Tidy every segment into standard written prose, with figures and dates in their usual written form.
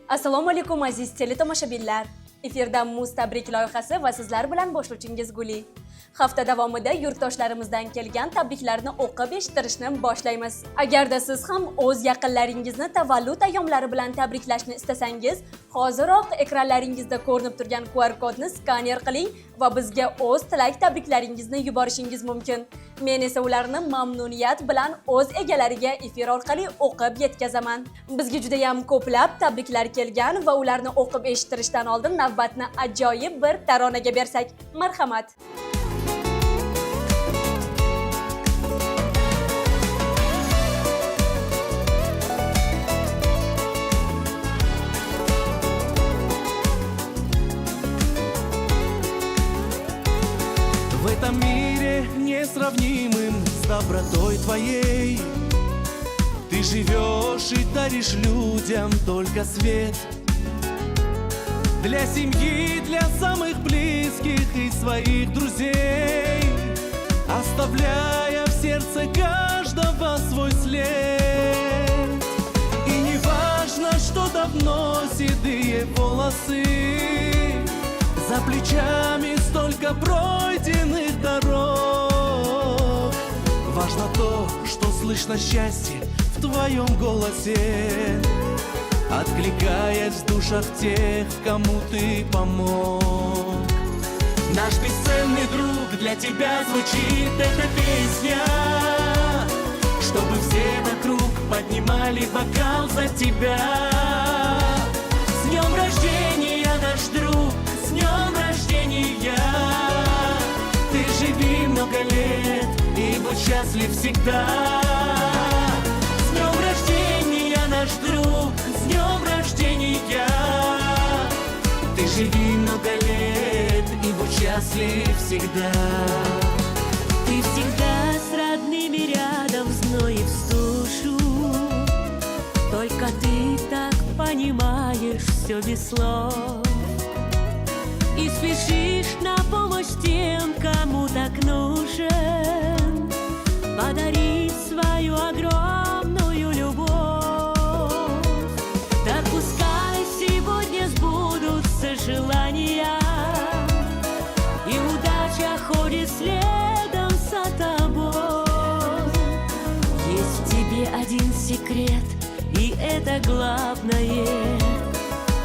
Assalomu alaykum aziz teletomoshabinlar. Efirda Muz tabrik loyihasi va sizlar bilan boshlovchingiz Guli. Hafta davomida yurtdoshlarimizdan kelgan tabriklarni o'qib eshittirishni boshlaymiz. Agarda siz ham o'z yaqinlaringizni tavallud ayyomlari bilan tabriklashni istasangiz, hoziroq ekranlaringizda ko'rinib turgan QR kodni skaner qiling va bizga o'z tilak tabriklaringizni yuborishingiz mumkin. Men esa ularni mamnuniyat bilan o'z egalariga efir orqali o'qib yetkazaman. Bizga juda ham ko'plab tabriklar kelgan va ularni o'qib eshittirishdan oldin navbatni ajoyib bir taronaga bersak. Marhamat. В этом мире несравнимым с добротой твоей ты живешь и даришь людям только свет. Для семьи, для самых близких и своих друзей, оставляя в сердце каждого свой след. И не важно, что давно седые волосы, за плечами столько пройденных дорог. Важно то, что слышно счастье в твоем голосе, откликаясь в душах тех, кому ты помог. Наш бесценный друг, для тебя звучит эта песня, чтобы все вокруг поднимали бокал за тебя. С днем рождения, наш друг! С днем рождения! Ты живи много лет и будь счастлив всегда. С днем рождения, наш друг! С днем рождения! Ты живи много лет и будь счастлив всегда. Ты всегда с родными рядом, зноев сушу. Только ты так понимаешь все без слов. И спешишь на помощь тем, кому так нужен, подарить свою огромную любовь. Так пускай сегодня сбудутся желания, и удача ходит следом за тобой. Есть в тебе один секрет, и это главное: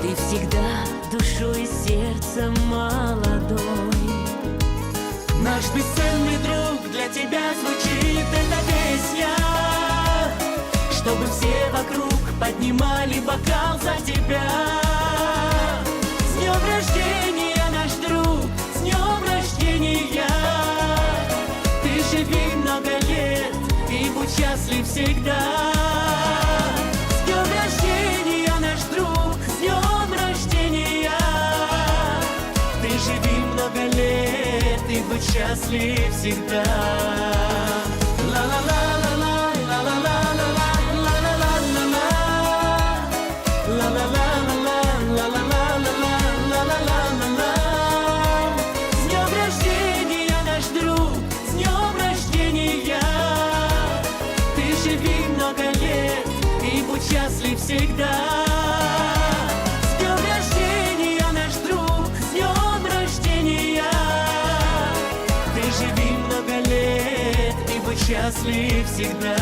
ты всегда душой и сердцем молодой. Наш бесценный друг, для тебя звучит эта песня, чтобы все вокруг поднимали бокал за тебя. С днем рождения, наш друг! С днем рождения! Ты живи много лет и будь счастлив всегда. С днем рождения, наш друг! С днем рождения! Ты живи много лет и будь счастлив всегда. Ла-ла-ла-ла-ла, ла-ла-ла-ла-ла, ла-ла-ла-ла-ла, ла-ла-ла-ла-ла, ла-ла-ла-ла-ла. С днем рождения, наш друг! С днем рождения! Ты живи много лет и будь счастлив всегда. С днем рождения, наш друг! С днем рождения! Ты живи много лет и будь счастлив всегда.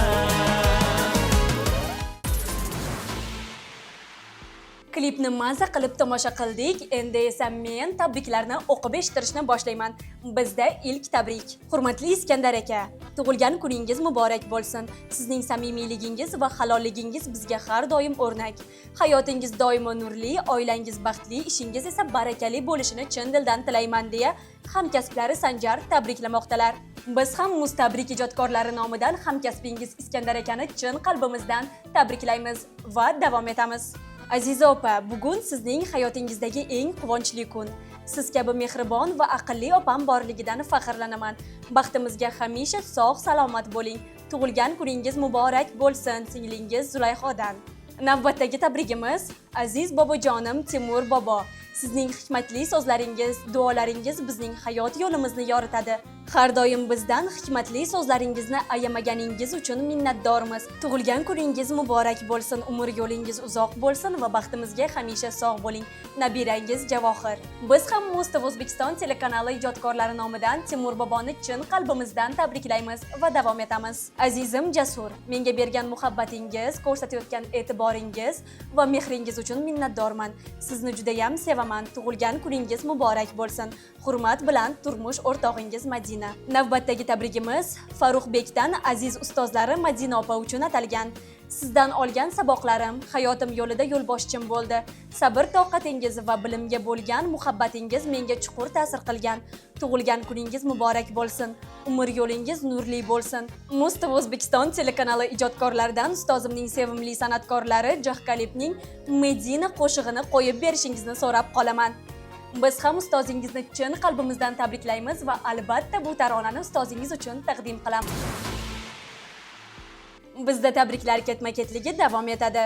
Klipni maza qilib tomosha qildik. Endi esa men tabriklarni o'qib eshittirishni boshlayman. Bizda ilk tabrik. Hurmatli Iskandar aka, tug'ilgan kuningiz muborak bo'lsin. Sizning samimiyligingiz va halolligingiz bizga har doim o'rnak. Hayotingiz doimo nurli, oilangiz baxtli, ishingiz esa barakali bo'lishini chin dildan tilayman deya hamkasblari Sanjar tabriklamoqdalar. Biz ham Muz tabrik ijodkorlari nomidan hamkasbingiz Iskandar akani chin qalbimizdan tabriklaymiz va davom etamiz. Aziza opa, bugun sizning hayotingizdagi eng quvonchli kun. Siz kabi mehribon va aqlli opam borligidan faxrlanaman. Baxtimizga hamisha sog' salomat bo'ling. Tug'ilgan kuningiz muborak bo'lsin, singlingiz Zulayxodan. Navbatdagi tabrigimiz aziz bobojonim Timur bobo. Sizning hikmatli so'zlaringiz, duolaringiz bizning hayot yo'limizni yoritadi. Har doim bizdan hikmatli so'zlaringizni ayamaganingiz uchun minnatdormiz. Tug'ilgan kuningiz muborak bo'lsin, umr yo'lingiz uzoq bo'lsin va baxtimizga hamisha sog' bo'ling. Nabirangiz Javohir. Biz ham Mustaf O'zbekiston telekanali ijodkorlari nomidan Timur boboni chin qalbimizdan tabriklaymiz va davom etamiz. Azizim Jasur, menga bergan muhabbatingiz, ko'rsatayotgan e'tiboringiz va mehringiz uchun minnatdorman. Sizni juda ham sevaman. Tug'ilgan kuningiz muborak bo'lsin. Hurmat bilan turmush o'rtog'ingiz Madina. Navbatdagi tabrigimiz Farruxbekdan aziz ustozlari Madina opa uchun atalgan. Sizdan olgan saboqlarim hayotim yo'lida yo'lboshchim bo'ldi. Sabr toqatingiz va bilimga bo'lgan muhabbatingiz menga chuqur ta'sir qilgan. Tug'ilgan kuningiz muborak bo'lsin. Umr yo'lingiz nurli bo'lsin. Mustaf O'zbekiston telekanali ijodkorlaridan ustozimning sevimli san'atkorlari Jahkalibning Medina qo'shig'ini qo'yib berishingizni so'rab qolaman. Biz ham ustozingizni chin qalbimizdan tabriklaymiz va albatta bu taronani ustozingiz uchun taqdim qilamiz. Bizda tabriklar ketma-ketligi davom etadi.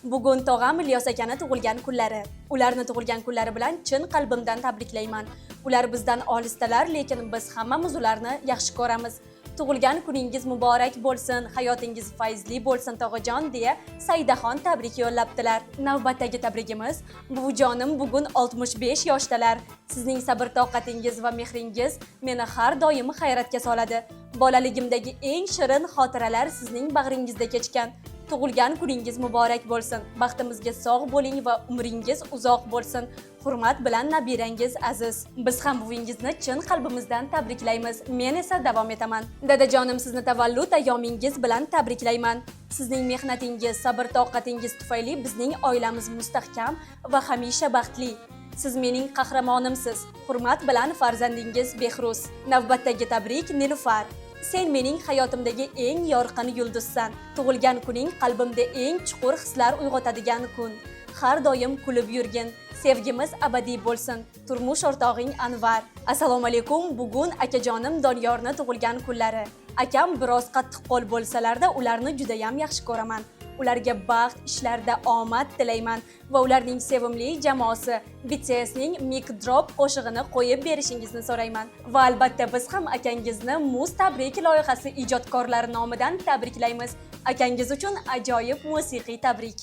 Bugun tog'am Ilyos akani tug'ilgan kunlari. Ularni tug'ilgan kunlari bilan chin qalbimdan tabriklayman. Ular bizdan olisdalar, lekin biz hammamiz ularni yaxshi ko'ramiz. Tug'ilgan kuningiz muborak bo'lsin, hayotingiz fayzli bo'lsin tog'ajon deya Saidaxon tabrik yo'llabdilar. Navbatdagi tabrigimiz buvijonim bugun 65 yoshdalar. Sizning sabr toqatingiz va mehringiz meni har doim hayratga soladi. Bolaligimdagi eng shirin xotiralar sizning bag'ringizda kechgan. Tug'ilgan kuningiz muborak bo'lsin. Baxtimizga sog' bo'ling va umringiz uzoq bo'lsin. Hurmat bilan nabirangiz Aziz. Biz ham buvingizni chin qalbimizdan tabriklaymiz. Men esa davom etaman. Dadajonim, sizni tavallud ayyomingiz bilan tabriklayman. Sizning mehnatingiz, sabr toqatingiz tufayli bizning oilamiz mustahkam va hamisha baxtli. Siz mening qahramonimsiz. Hurmat bilan farzandingiz Behruz. Navbatdagi tabrik Nilufar. Sen mening hayotimdagi eng yorqin yulduzsan. Tug'ilgan kuning qalbimda eng chuqur hislar uyg'otadigan kun. Har doim kulib yurgin. Sevgimiz abadiy bo'lsin. Turmush o'rtog'ing Anvar. Assalomu alaykum. Bugun akajonim Doniyorni tug'ilgan kunlari. Akam biroz qattiq qo'l bo'lsalarda, ularni juda ham yaxshi ko'raman. Ularga baxt, ishlarda omad tilayman va ularning sevimli jamoasi BTSning Mic Drop qo'shig'ini qo'yib berishingizni so'rayman. Va albatta biz ham akangizni Muz tabrik loyihasi ijodkorlari nomidan tabriklaymiz. Akangiz uchun ajoyib musiqiy tabrik.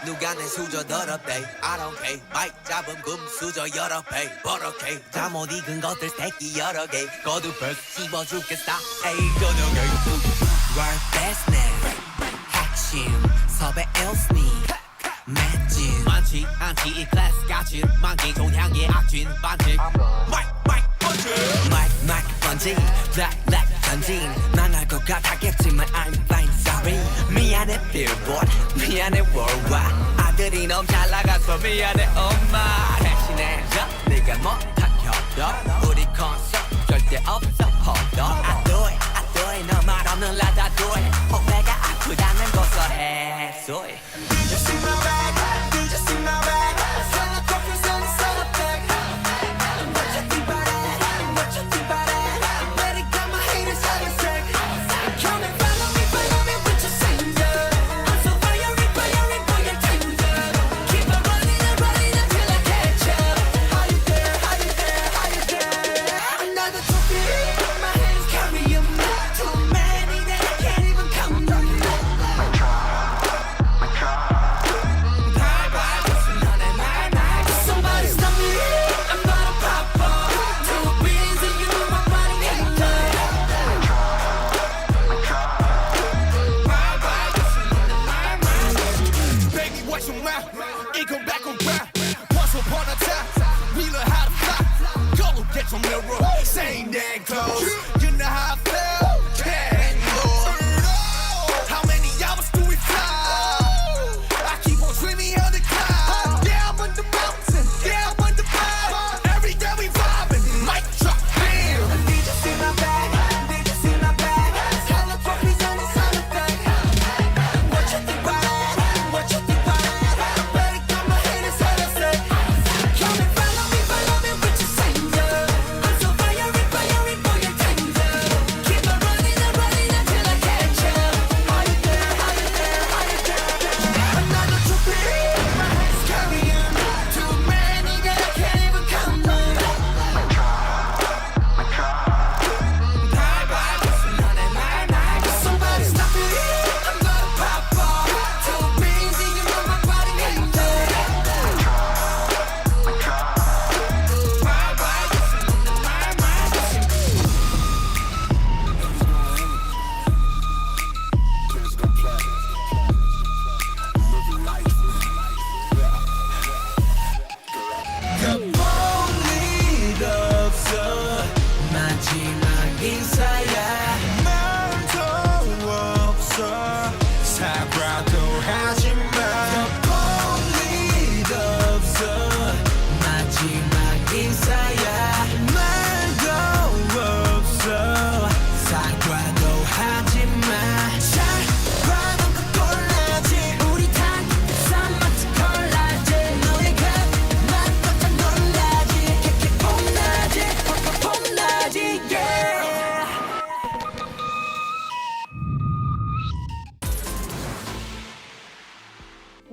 누가 내 수저 더럽대 I don't care 마이크 잡은 금수저 여러 배 버럭해 잠못 익은 것들 새끼 여러 개 거두벌 씹어 죽겠다 에이 저녁에 World best name 핵심 섭외 일스니 맷진 많지 않지 이 클래스 가진 만기 동향의 악진 반칙 마이크 번지 black 전진 망할 것 같았겠지만 I'm fine sorry 미안해 billboard 미안해 worldwide 아들이 너무 잘 나가서 미안해 엄마 대신해줘 네가 못한 협력 우리 콘서트 절대 없어 hold on I do it 너 말 없는 라다 do it 혹내가 아프다는 고소해 소리 You see my bag Do you see my bag Son of coffee son of bag What you think about it What you think about it Better got my haters out of sick Come and follow me with your singer I'm so fiery boy you're tender Keep on running until I catch up How you there Another trophy Put my hands 인사야 말도 없어 사과도 하지마 볼 일 없어 마지막 인사야 말도 없어 사과도 하지마 사과는 그 꼴라지 우리 단상 마치 콜라지 너희가 맛보다 놀라지 캐캐 폼나지 폼나지 yeah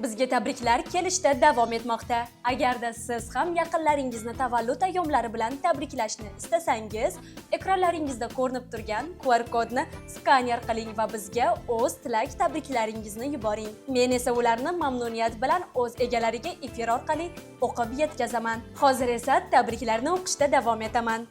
Bizga tabriklar kelishda davom etmoqda. Agarda siz ham yaqinlaringizni tavallud ayyomlari bilan tabriklashni istasangiz, ekranlaringizda ko'rinib turgan QR kodni skaner qiling va bizga o'z tilak tabriklaringizni yuboring. Men esa ularni mamnuniyat bilan o'z egalariga efir orqali o'qib yetkazaman. Hozir esa tabriklarni o'qishda davom etaman.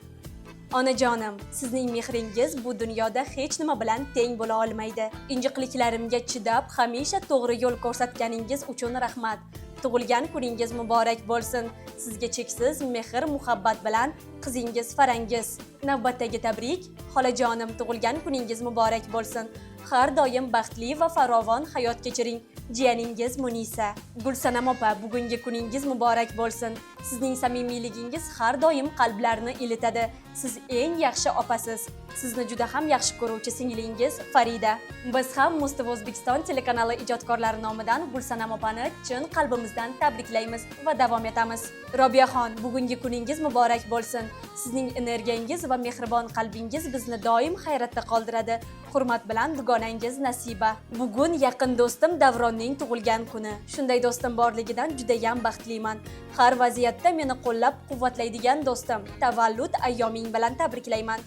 Onajonim, sizning mehringiz bu dunyoda hech nima bilan teng bo'la olmaydi. Injiqliklarimga chidab, hamisha to'g'ri yo'l ko'rsatganingiz uchun rahmat. Tug'ilgan kuningiz muborak bo'lsin. Sizga cheksiz mehr, muhabbat bilan qizingiz Farangiz. Navbatdagi tabrik: xolajonim, tug'ilgan kuningiz muborak bo'lsin. Har doim baxtli va farovon hayot kechiring. Jiyaningiz Munisa. Gulsanam opa, bugungi kuningiz muborak bo'lsin. Sizning samimiyligingiz har doim qalblarni ilitadi. Siz eng yaxshi opasiz. Sizni juda ham yaxshi ko'ruvchi singlingiz Farida. Biz ham Mustafa O'zbekiston telekanali ijodkorlari nomidan Gulsanam opani chin qalbimizdan tabriklaymiz va davom etamiz. Robiyaxon, bugungi kuningiz muborak bo'lsin. Sizning energiyangiz va mehribon qalbingiz bizni doim hayratda qoldiradi. Hurmat bilan dugonangiz Nasiba. Bugun yaqin do'stim Davronning tug'ilgan kuni. Shunday do'stim borligidan juda ham baxtliman. Har vaziyatda meni qo'llab-quvvatlaydigan do'stim. Tavallud ayyoming bilan tabriklayman.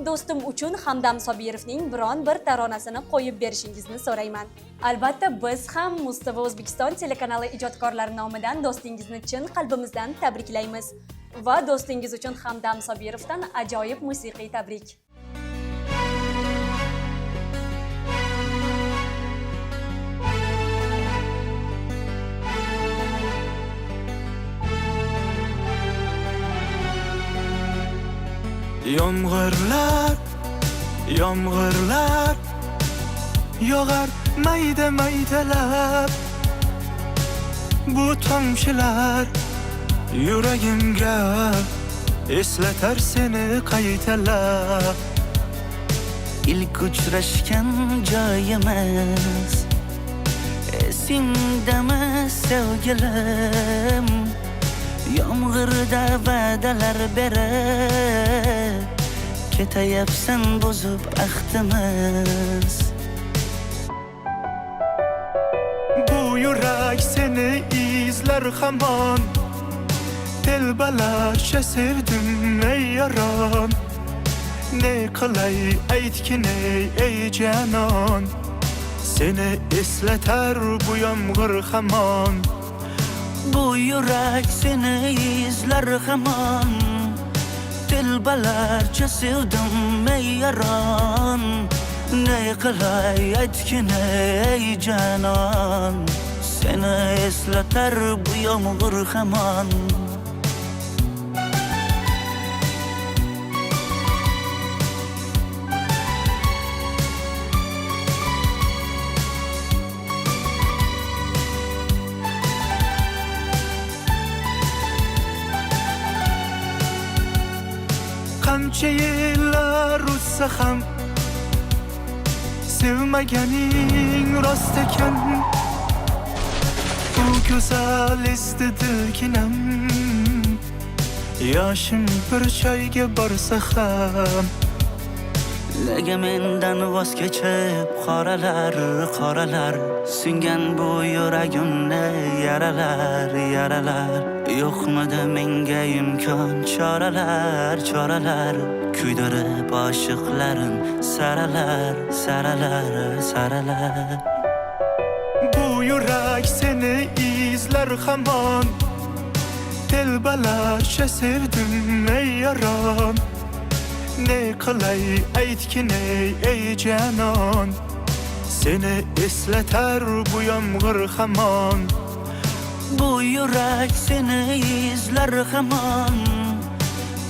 Do'stim uchun Hamdam Sobirovning biron bir taronasini qo'yib berishingizni so'rayman. Albatta, biz ham Mustafa O'zbekiston telekanali ijodkorlari nomidan do'stingizni chin qalbimizdan tabriklaymiz va do'stingiz uchun Hamdam Sobirovdan ajoyib musiqiy tabrik. Yomg'irlar, yomg'irlar yog'ar mayda-maydalab. Bu tomchilar yuragimga eslatar seni qaytalab. İlk uçraşgan joyimiz esingdami sevgilim? Yomg'irda va'dalar berib ketayapsan buzib ahdimiz. Bu yurak seni izler hamon. Telbalarcha sevdim ey yaron. Ne qilay aytgin ey canon. Seni eslatar bu yomg'ir hamon. Bu yurak seni izler hamon. Telbalarcha sevdim ey yaron. Ne qilay aytgin ey canon. Seni eslatar bu yomg'ir hamon. Qancha yillar o'tsa ham sevmaganing rost ekan. Bu go'zal esdi dilginam. Yoshim bir joyga borsa ham Nega mendan voz kechib qoralar, qoralar singan bu yuragimni yaralar, yaralar. Yo'qmidi menga imkon choralar, choralar kuydirib oshiqlarim saralar, saralar, saralar. Bu yurak seni izler hamon. Telbalarcha sevdim ey yaron. Ne qilay aytgin ey canon. Seni eslatar bu yomg'ir hamon. Bu yurak seni izler hamon.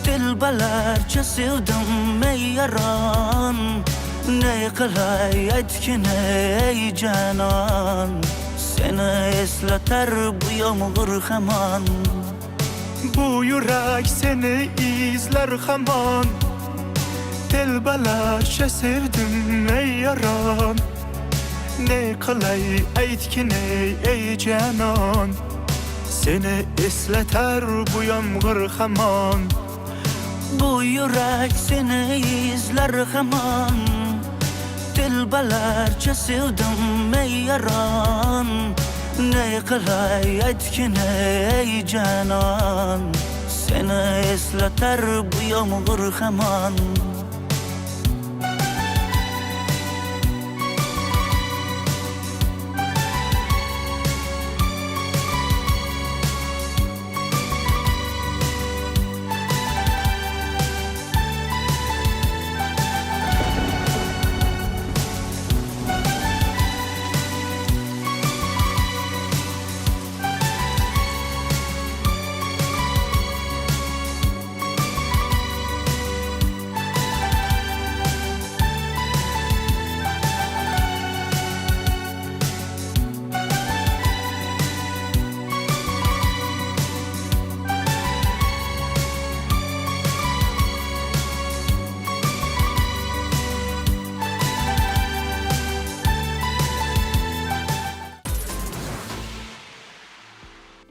Telbalarcha sevdim ey yaron. qilay aytgin ey janon, seni eslatar bu yomg'ir hamon. Bu yurak seni izler hamon. Telbalarcha sevdim ey yaron. Ne qilay aytgin ey janon, seni eslatar bu yomg'ir hamon. Bu yurak seni izler hamon. Telbalarcha sevdim ey yaron. Ne qilay aytgin ey janon, seni eslatar bu yomg'ir hamon.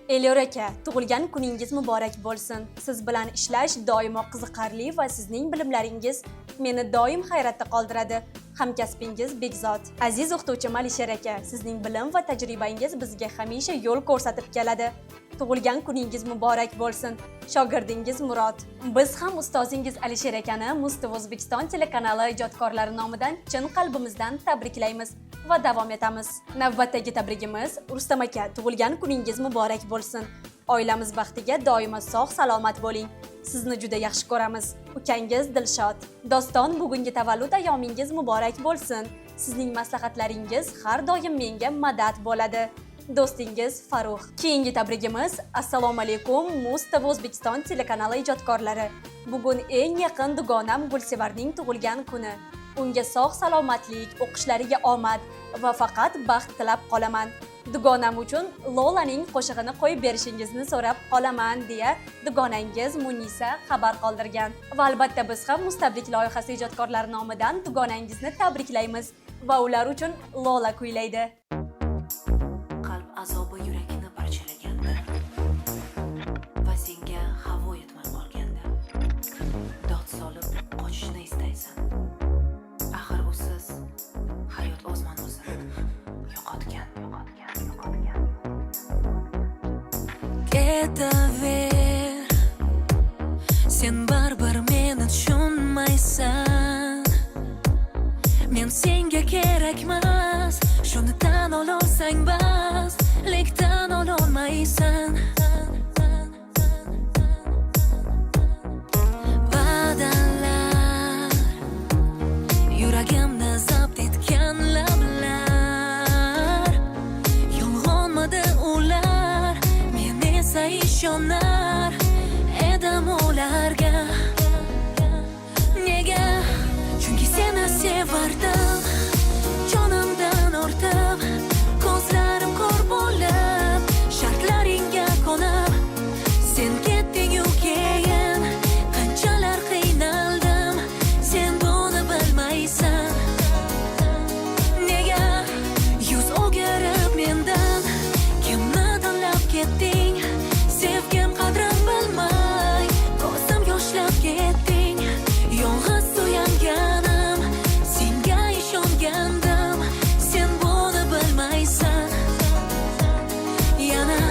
Elyor aka, tug'ilgan kuningiz muborak bo'lsin. Siz bilan ishlash doimo qiziqarli va sizning bilimlaringiz meni doim hayratda qoldiradi. Hamkasbingiz Bekzod. Aziz o'qituvchim Alisher aka, sizning bilim va tajribangiz bizga hamisha yo'l ko'rsatib keladi. Tug'ilgan kuningiz muborak bo'lsin. Shogirdingiz Murod. Biz ham ustozingiz Alisher akani Mustafa O'zbekiston telekanali ijodkorlari nomidan chin qalbimizdan tabriklaymiz va davom etamiz. Navbatdagi tabrigimiz Rustam aka, tug'ilgan kuningiz muborak bo'lsin. Oilamiz baxtiga doimo sog' salomat bo'ling. Sizni juda yaxshi ko'ramiz. Ukangiz Dilshod. Doston, bugungi tavallud ayyomingiz muborak bo'lsin. Sizning maslahatlaringiz har doim menga madad bo'ladi. Do'stingiz Farux. Keyingi tabrigimiz Assalomu alaykum Mustafa O'zbekiston telekanali ijodkorlari. Bugun eng yaqin dugonam Gulsevarning tug'ilgan kuni. Unga sog' salomatlik, o'qishlariga omad va faqat baxt tilab qolaman. Dugonam uchun Lolaning qo'shig'ini qo'yib berishingizni so'rab qolaman deya dugonangiz Munisa xabar qoldirgan. Va albatta biz ham Mustablik loyihasi ijodkorlari nomidan dugonangizni tabriklaymiz va ular uchun Lola kuylaydi. Qalb azobi yurakni parchalaganda va senga havo yetmay qolganda dod solib qochishni istaysan. Axir usiz hayot o'z ma'nosini yo'qotgan. Ketaver, sen baribir meni tushunmaysan. Men senga kerakmas, shuni tan olsang bas, lek tan olmaysan. Va'dalar, yuragimni zabt etgan lablar, yolg'onmadi ular, men esa ishonar edim ularga. Nega? Chunki seni sevardim, jonimdan ortib, ko'zlarim ko'r bo'lib, shartlaringga qo'nib, sen ketding-u keyin qanchalar qiynaldim, sen buni bilmaysan. Nega yuz o'girib mendan, kimni tanlab ketding, sevgim qadrin bilmay, ko'zim yoshlab ketding. Yolg'iz suyanganim, senga ishongandim, sen buni bilmaysan. Yana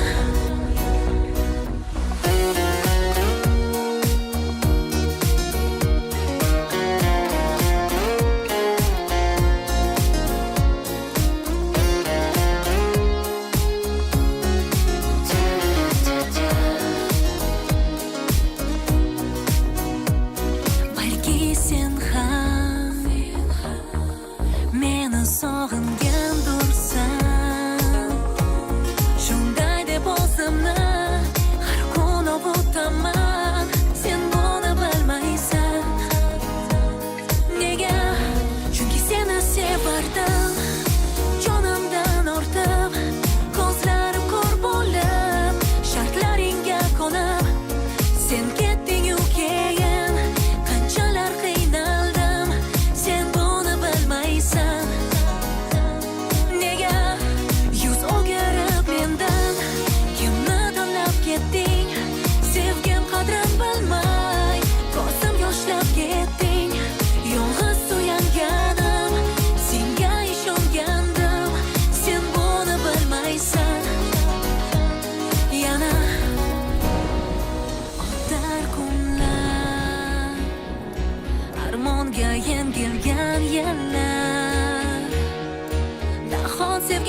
balki sen ham meni sog'ingandursan. Shunday deb o'zimni har kun ovutaman, sen buni bilmaysan. Nega? Chunki seni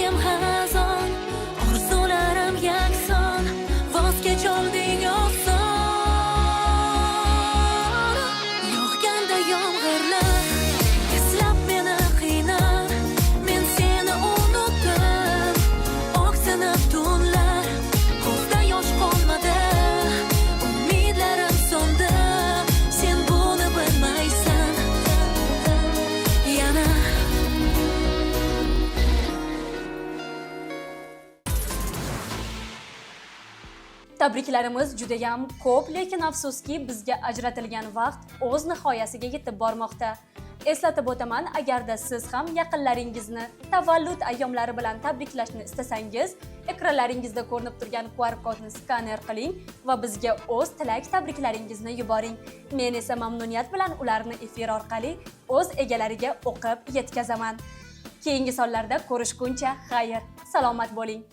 Ko'nglim hazon, orzularim yakson, voz kecholding oson. Yog'ganda yomg'irlar, eslab meni qiynar, men seni unutdim. Oqsinib tunlar, ko'zda yosh qolmadi, umidlarim so'ndi, sen buni bilmaysan. Yana Tabriklarimiz juda ham ko'p, lekin afsuski bizga ajratilgan vaqt o'z nihoyasiga yetib bormoqda. Eslatib o'taman, agarda siz ham yaqinlaringizni tavallud ayyomlari bilan tabriklashni istasangiz, ekranlaringizda ko'rinib turgan QR kodni skaner qiling va bizga o'z tilak tabriklaringizni yuboring. Men esa mamnuniyat bilan ularni efir orqali o'z egalariga o'qib yetkazaman. Keyingi sonlarda ko'rishguncha xayr, salomat bo'ling.